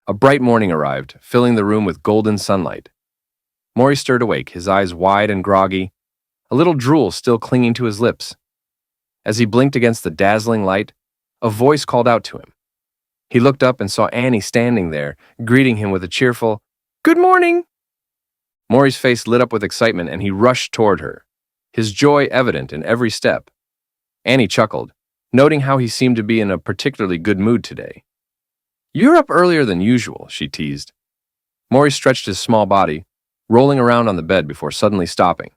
A bright morning arrived, filling the room with golden sunlight. Mory stirred awake, his eyes wide and groggy, a little drool still clinging to his lips. As he blinked against the dazzling light, a voice called out to him. He looked up and saw Annie standing there, greeting him with a cheerful, "Good morning!" Mory's face lit up with excitement and he rushed toward her, his joy evident in every step. Annie chuckled, noting how he seemed to be in a particularly good mood today. "You're up earlier than usual," she teased. Mory stretched his small body, rolling around on the bed before suddenly stopping.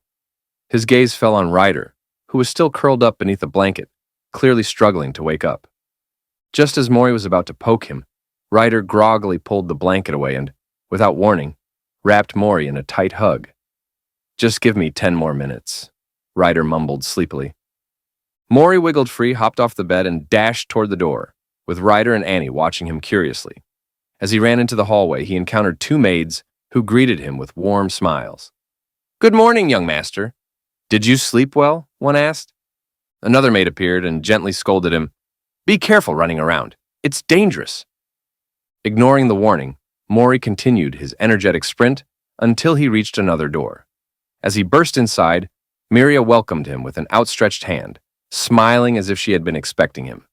His gaze fell on Ryder, who was still curled up beneath a blanket, clearly struggling to wake up. Just as Mory was about to poke him, Ryder groggily pulled the blanket away and, without warning, wrapped Mory in a tight hug. "Just give me 10 more minutes," Ryder mumbled sleepily. Mory wiggled free, hopped off the bed, and dashed toward the door, with Ryder and Annie watching him curiously. As he ran into the hallway, he encountered 2 maids who greeted him with warm smiles. "Good morning, young master. Did you sleep well?" one asked. Another maid appeared and gently scolded him. "Be careful running around. It's dangerous." Ignoring the warning, Mory continued his energetic sprint until he reached another door. As he burst inside, Miria welcomed him with an outstretched hand, smiling as if she had been expecting him.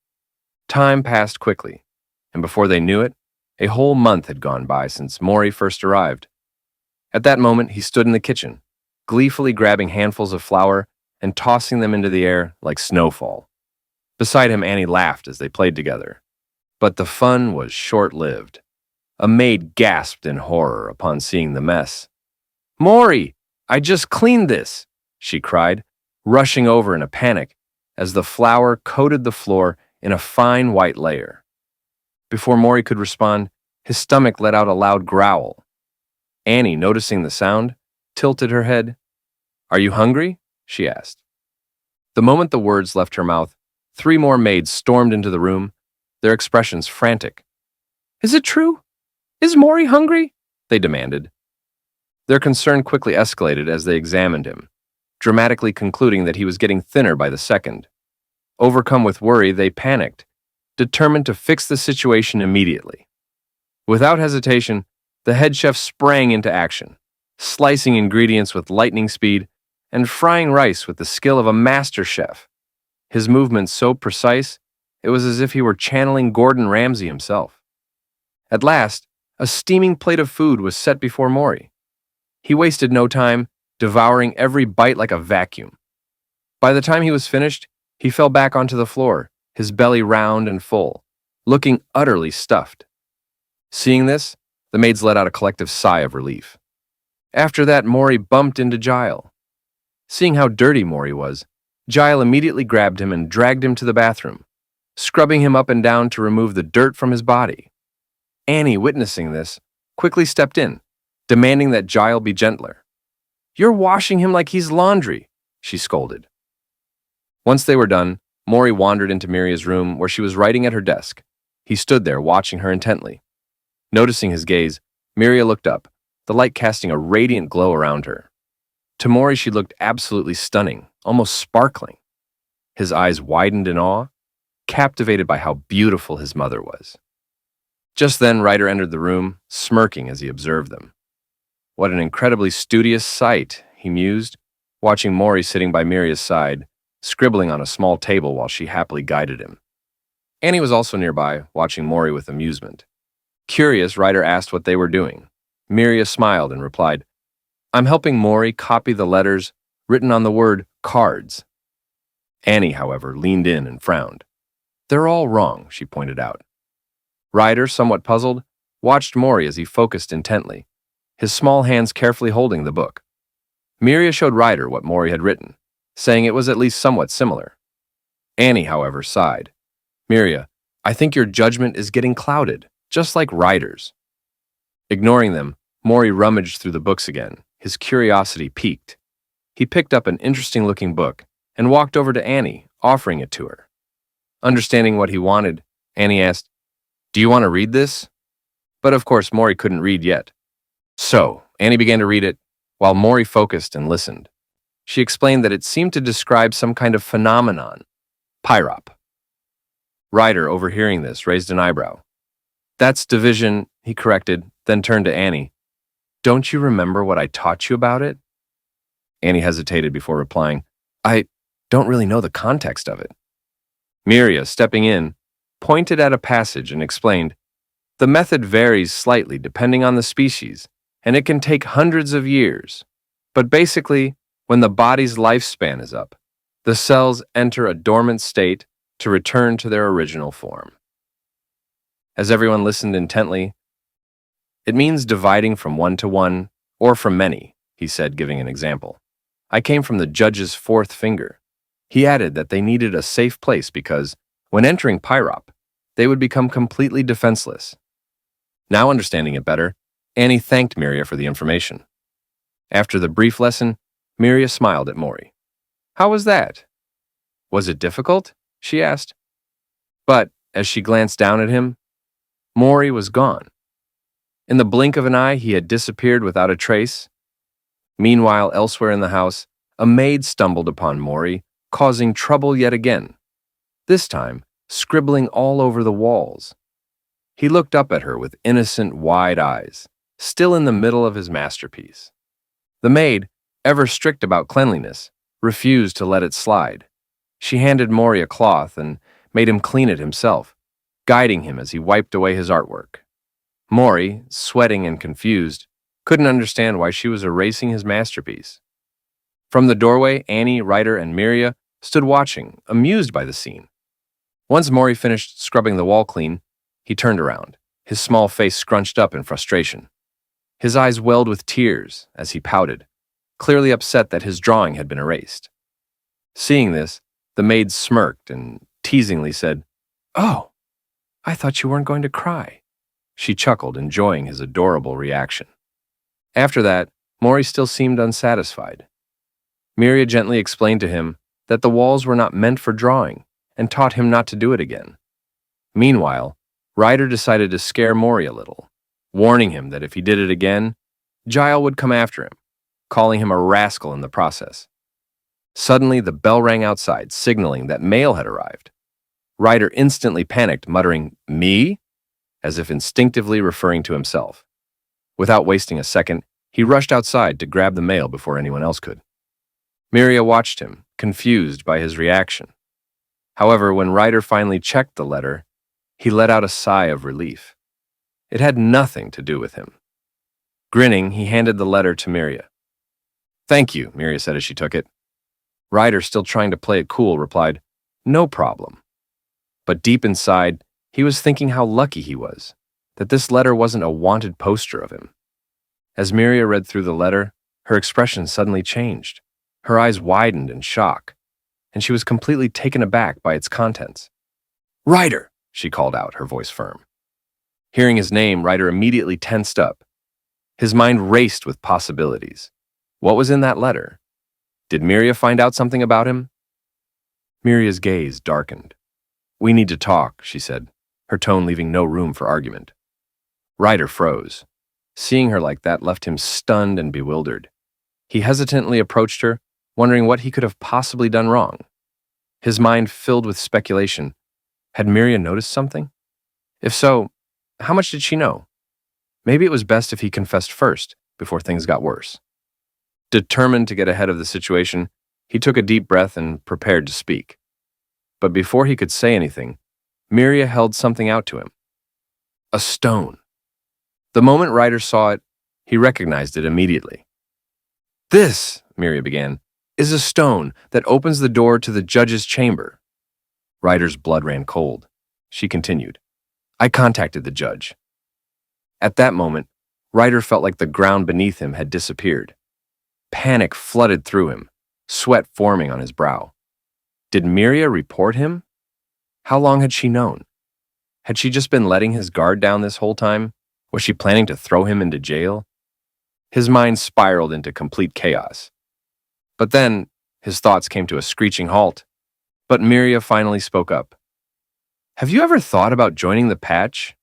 Time passed quickly, and before they knew it, a whole month had gone by since Mory first arrived. At that moment, he stood in the kitchen, gleefully grabbing handfuls of flour and tossing them into the air like snowfall. Beside him, Annie laughed as they played together. But the fun was short-lived. A maid gasped in horror upon seeing the mess. "Mory, I just cleaned this," she cried, rushing over in a panic as the flour coated the floor in a fine white layer. Before Mory could respond, his stomach let out a loud growl. Annie, noticing the sound, tilted her head. "Are you hungry?" she asked. The moment the words left her mouth, 3 more maids stormed into the room, their expressions frantic. "Is it true? Is Mory hungry?" they demanded. Their concern quickly escalated as they examined him, dramatically concluding that he was getting thinner by the second. Overcome with worry, they panicked, determined to fix the situation immediately. Without hesitation, the head chef sprang into action, slicing ingredients with lightning speed and frying rice with the skill of a master chef. His movements so precise, it was as if he were channeling Gordon Ramsay himself. At last, a steaming plate of food was set before Mory. He wasted no time, devouring every bite like a vacuum. By the time he was finished, he fell back onto the floor, his belly round and full, looking utterly stuffed. Seeing this, the maids let out a collective sigh of relief. After that, Mory bumped into Yahello. Seeing how dirty Mory was, Yahello immediately grabbed him and dragged him to the bathroom, scrubbing him up and down to remove the dirt from his body. Annie, witnessing this, quickly stepped in, demanding that Yahello be gentler. "You're washing him like he's laundry," she scolded. Once they were done, Mory wandered into Miria's room where she was writing at her desk. He stood there watching her intently. Noticing his gaze, Miria looked up, the light casting a radiant glow around her. To Mory, she looked absolutely stunning, almost sparkling. His eyes widened in awe, captivated by how beautiful his mother was. Just then, Ryder entered the room, smirking as he observed them. What an incredibly studious sight, he mused, watching Mory sitting by Miria's side, scribbling on a small table while she happily guided him. Annie was also nearby, watching Mory with amusement. Curious, Ryder asked what they were doing. Miria smiled and replied, "I'm helping Mory copy the letters written on the word cards." Annie, however, leaned in and frowned. "They're all wrong," she pointed out. Ryder, somewhat puzzled, watched Mory as he focused intently, his small hands carefully holding the book. Miria showed Ryder what Mory had written, saying it was at least somewhat similar. Annie, however, sighed. "Miria, I think your judgment is getting clouded, just like Ryder's." Ignoring them, Mory rummaged through the books again, his curiosity piqued. He picked up an interesting-looking book and walked over to Annie, offering it to her. Understanding what he wanted, Annie asked, "Do you want to read this?" But of course, Mory couldn't read yet. So, Annie began to read it, while Mory focused and listened. She explained that it seemed to describe some kind of phenomenon, pyrop. Ryder, overhearing this, raised an eyebrow. "That's division he corrected, then turned to Annie. Don't you remember what I taught you about it? Annie hesitated before replying, I don't really know the context of it. Miria, stepping in, pointed at a passage and explained, the method varies slightly depending on the species, and it can take hundreds of years. But basically, when the body's lifespan is up, the cells enter a dormant state to return to their original form. As everyone listened intently, it means dividing from one to one, or from many, he said, giving an example. I came from the judge's fourth finger. He added that they needed a safe place because, when entering Pyrop, they would become completely defenseless. Now understanding it better, Annie thanked Miria for the information. After the brief lesson, Miria smiled at Mory. How was that? Was it difficult? She asked. But, as she glanced down at him, Mory was gone. In the blink of an eye, he had disappeared without a trace. Meanwhile, elsewhere in the house, a maid stumbled upon Mory, causing trouble yet again, this time scribbling all over the walls. He looked up at her with innocent, wide eyes, still in the middle of his masterpiece. The maid, ever strict about cleanliness, refused to let it slide. She handed Mory a cloth and made him clean it himself, guiding him as he wiped away his artwork. Mory, sweating and confused, couldn't understand why she was erasing his masterpiece. From the doorway, Annie, Ryder, and Miria stood watching, amused by the scene. Once Mory finished scrubbing the wall clean, he turned around, his small face scrunched up in frustration. His eyes welled with tears as he pouted, clearly upset that his drawing had been erased. Seeing this, the maid smirked and teasingly said, Oh, I thought you weren't going to cry. She chuckled, enjoying his adorable reaction. After that, Mory still seemed unsatisfied. Miria gently explained to him that the walls were not meant for drawing and taught him not to do it again. Meanwhile, Ryder decided to scare Mory a little, warning him that if he did it again, Giles would come after him, calling him a rascal in the process. Suddenly, the bell rang outside, signaling that mail had arrived. Ryder instantly panicked, muttering, Me? As if instinctively referring to himself. Without wasting a second, he rushed outside to grab the mail before anyone else could. Miria watched him, confused by his reaction. However, when Ryder finally checked the letter, he let out a sigh of relief. It had nothing to do with him. Grinning, he handed the letter to Miria. Thank you, Miria said as she took it. Ryder, still trying to play it cool, replied, No problem. But deep inside, he was thinking how lucky he was, that this letter wasn't a wanted poster of him. As Miria read through the letter, her expression suddenly changed. Her eyes widened in shock, and she was completely taken aback by its contents. Ryder, she called out, her voice firm. Hearing his name, Ryder immediately tensed up. His mind raced with possibilities. What was in that letter? Did Miria find out something about him? Miria's gaze darkened. We need to talk, she said, her tone leaving no room for argument. Ryder froze. Seeing her like that left him stunned and bewildered. He hesitantly approached her, wondering what he could have possibly done wrong. His mind filled with speculation. Had Miria noticed something? If so, how much did she know? Maybe it was best if he confessed first, before things got worse. Determined to get ahead of the situation, he took a deep breath and prepared to speak. But before he could say anything, Miria held something out to him. A stone. The moment Ryder saw it, he recognized it immediately. This, Miria began, is a stone that opens the door to the judge's chamber. Ryder's blood ran cold. She continued, I contacted the judge. At that moment, Ryder felt like the ground beneath him had disappeared. Panic flooded through him, sweat forming on his brow. Did Miria report him? How long had she known? Had she just been letting his guard down this whole time? Was she planning to throw him into jail? His mind spiraled into complete chaos. But then, his thoughts came to a screeching halt. But Miria finally spoke up. Have you ever thought about joining the patch?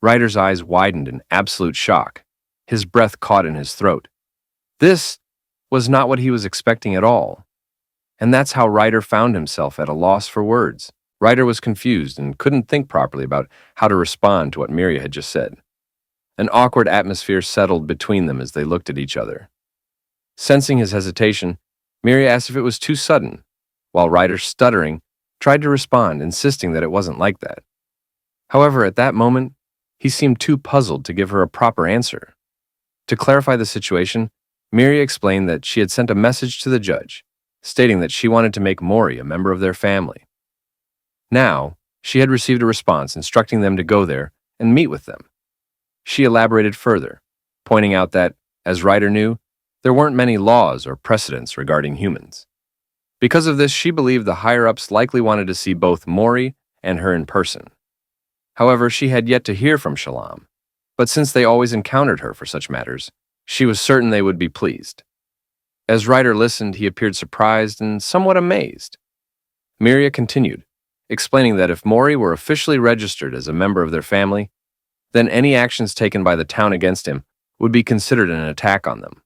Ryder's eyes widened in absolute shock. His breath caught in his throat. This was not what he was expecting at all. And that's how Ryder found himself at a loss for words. Ryder was confused and couldn't think properly about how to respond to what Miria had just said. An awkward atmosphere settled between them as they looked at each other. Sensing his hesitation, Miri asked if it was too sudden, while Ryder, stuttering, tried to respond, insisting that it wasn't like that. However, at that moment, he seemed too puzzled to give her a proper answer. To clarify the situation, Miri explained that she had sent a message to the judge, stating that she wanted to make Mory a member of their family. Now, she had received a response instructing them to go there and meet with them. She elaborated further, pointing out that, as Ryder knew, there weren't many laws or precedents regarding humans. Because of this, she believed the higher-ups likely wanted to see both Mory and her in person. However, she had yet to hear from Shalom, but since they always encountered her for such matters, she was certain they would be pleased. As Ryder listened, he appeared surprised and somewhat amazed. Miria continued, explaining that if Mory were officially registered as a member of their family, then any actions taken by the town against him would be considered an attack on them.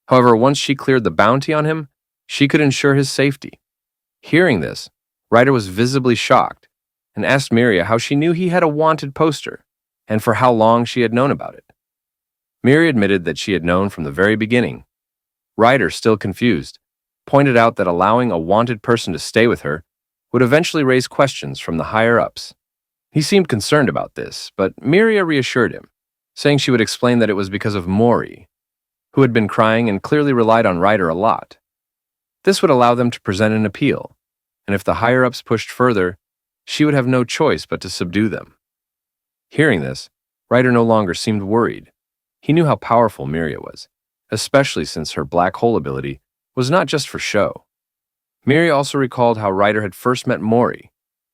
However, once she cleared the bounty on him, she could ensure his safety. Hearing this, Ryder was visibly shocked and asked Miria how she knew he had a wanted poster and for how long she had known about it. Miria admitted that she had known from the very beginning. Ryder, still confused, pointed out that allowing a wanted person to stay with her would eventually raise questions from the higher-ups. He seemed concerned about this, but Miria reassured him, saying she would explain that it was because of Mory, who had been crying and clearly relied on Ryder a lot. This would allow them to present an appeal, and if the higher-ups pushed further, she would have no choice but to subdue them. Hearing this, Ryder no longer seemed worried. He knew how powerful Miria was, especially since her black hole ability was not just for show. Miria also recalled how Ryder had first met Mory,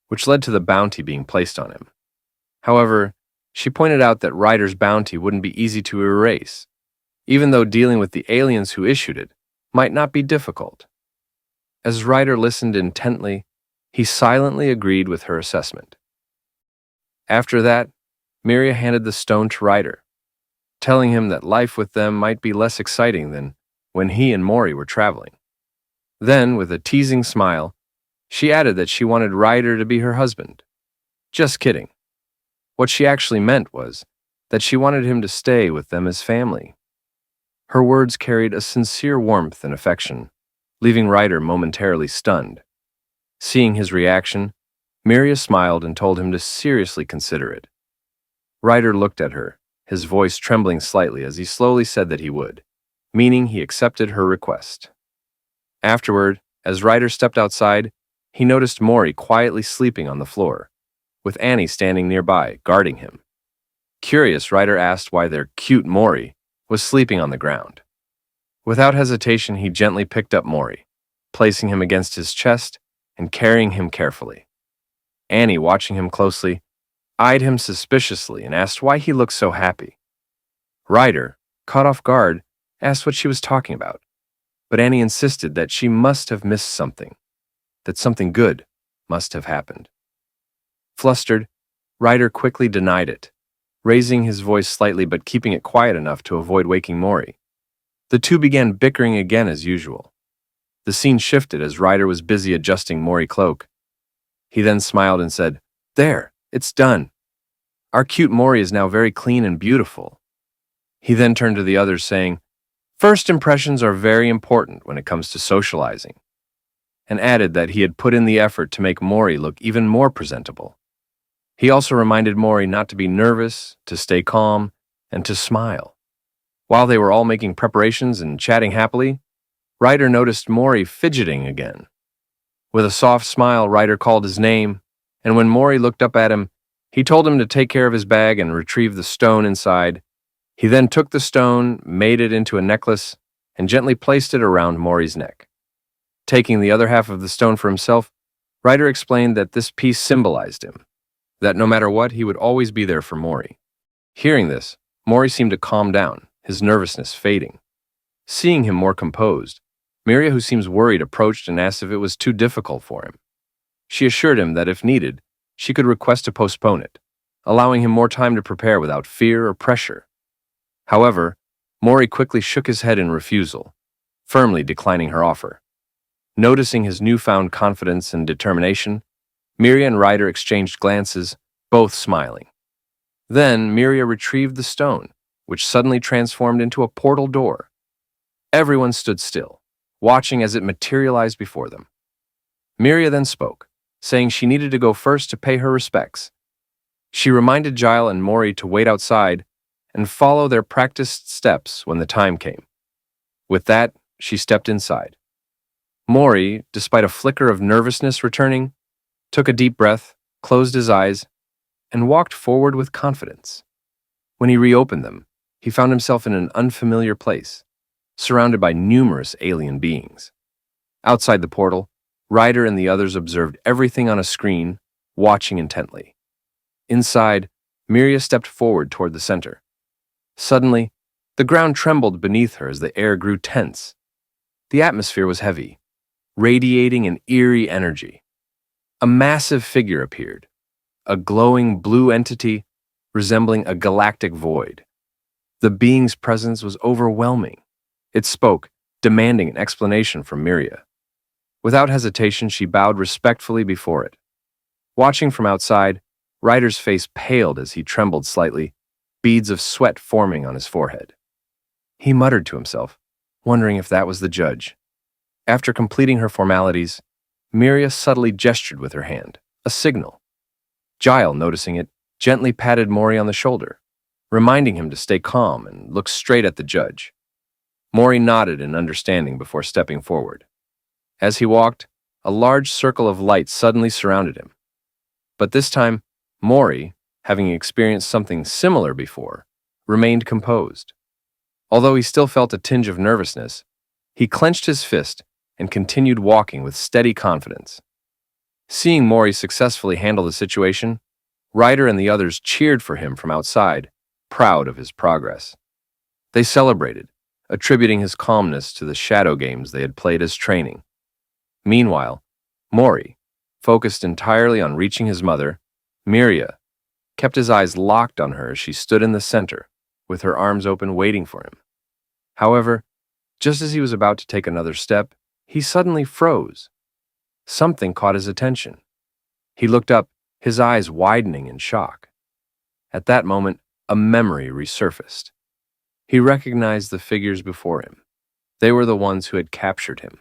which led to the bounty being placed on him. However, she pointed out that Ryder's bounty wouldn't be easy to erase, even though dealing with the aliens who issued it might not be difficult. As Ryder listened intently, he silently agreed with her assessment. After that, Miria handed the stone to Ryder, telling him that life with them might be less exciting than when he and Mory were traveling. Then, with a teasing smile, she added that she wanted Ryder to be her husband. Just kidding. What she actually meant was that she wanted him to stay with them as family. Her words carried a sincere warmth and affection, leaving Ryder momentarily stunned. Seeing his reaction, Miria smiled and told him to seriously consider it. Ryder looked at her, his voice trembling slightly as he slowly said that he would, meaning he accepted her request. Afterward, as Ryder stepped outside, he noticed Mory quietly sleeping on the floor, with Annie standing nearby, guarding him. Curious, Ryder asked why their cute Mory was sleeping on the ground. Without hesitation, he gently picked up Mory, placing him against his chest and carrying him carefully. Annie, watching him closely, eyed him suspiciously and asked why he looked so happy. Ryder, caught off guard, asked what she was talking about, but Annie insisted that she must have missed something, that something good must have happened. Flustered, Ryder quickly denied it, raising his voice slightly but keeping it quiet enough to avoid waking Mory. The two began bickering again as usual. The scene shifted as Ryder was busy adjusting Mory's cloak. He then smiled and said, "There, it's done. Our cute Mory is now very clean and beautiful." He then turned to the others saying, "First impressions are very important when it comes to socializing," and added that he had put in the effort to make Mory look even more presentable. He also reminded Mory not to be nervous, to stay calm, and to smile. While they were all making preparations and chatting happily, Ryder noticed Mory fidgeting again. With a soft smile, Ryder called his name, and when Mory looked up at him, he told him to take care of his bag and retrieve the stone inside. He then took the stone, made it into a necklace, and gently placed it around Mory's neck. Taking the other half of the stone for himself, Ryder explained that this piece symbolized him, that no matter what, he would always be there for Mory. Hearing this, Mory seemed to calm down, his nervousness fading. Seeing him more composed, Miria, who seems worried, approached and asked if it was too difficult for him. She assured him that if needed, she could request to postpone it, allowing him more time to prepare without fear or pressure. However, Mory quickly shook his head in refusal, firmly declining her offer. Noticing his newfound confidence and determination, Miria and Ryder exchanged glances, both smiling. Then Miria retrieved the stone which suddenly transformed into a portal door. Everyone stood still, watching as it materialized before them. Miria then spoke, saying she needed to go first to pay her respects. She reminded Giles and Mory to wait outside and follow their practiced steps when the time came. With that, she stepped inside. Mory, despite a flicker of nervousness returning, took a deep breath, closed his eyes, and walked forward with confidence. When he reopened them, he found himself in an unfamiliar place, surrounded by numerous alien beings. Outside the portal, Ryder and the others observed everything on a screen, watching intently. Inside, Miria stepped forward toward the center. Suddenly, the ground trembled beneath her as the air grew tense. The atmosphere was heavy, radiating an eerie energy. A massive figure appeared, a glowing blue entity resembling a galactic void. The being's presence was overwhelming. It spoke, demanding an explanation from Miria. Without hesitation, she bowed respectfully before it. Watching from outside, Ryder's face paled as he trembled slightly, beads of sweat forming on his forehead. He muttered to himself, wondering if that was the judge. After completing her formalities, Miria subtly gestured with her hand, a signal. Giles, noticing it, gently patted Mory on the shoulder, reminding him to stay calm and look straight at the judge. Mory nodded in understanding before stepping forward. As he walked, a large circle of light suddenly surrounded him. But this time, Mory, having experienced something similar before, remained composed. Although he still felt a tinge of nervousness, he clenched his fist and continued walking with steady confidence. Seeing Mory successfully handle the situation, Ryder and the others cheered for him from outside, proud of his progress. They celebrated, attributing his calmness to the shadow games they had played as training. Meanwhile, Mory, focused entirely on reaching his mother, Miria, kept his eyes locked on her as she stood in the center, with her arms open waiting for him. However, just as he was about to take another step, he suddenly froze. Something caught his attention. He looked up, his eyes widening in shock. At that moment, a memory resurfaced. He recognized the figures before him. They were the ones who had captured him.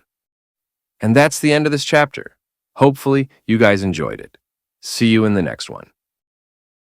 And that's the end of this chapter. Hopefully, you guys enjoyed it. See you in the next one.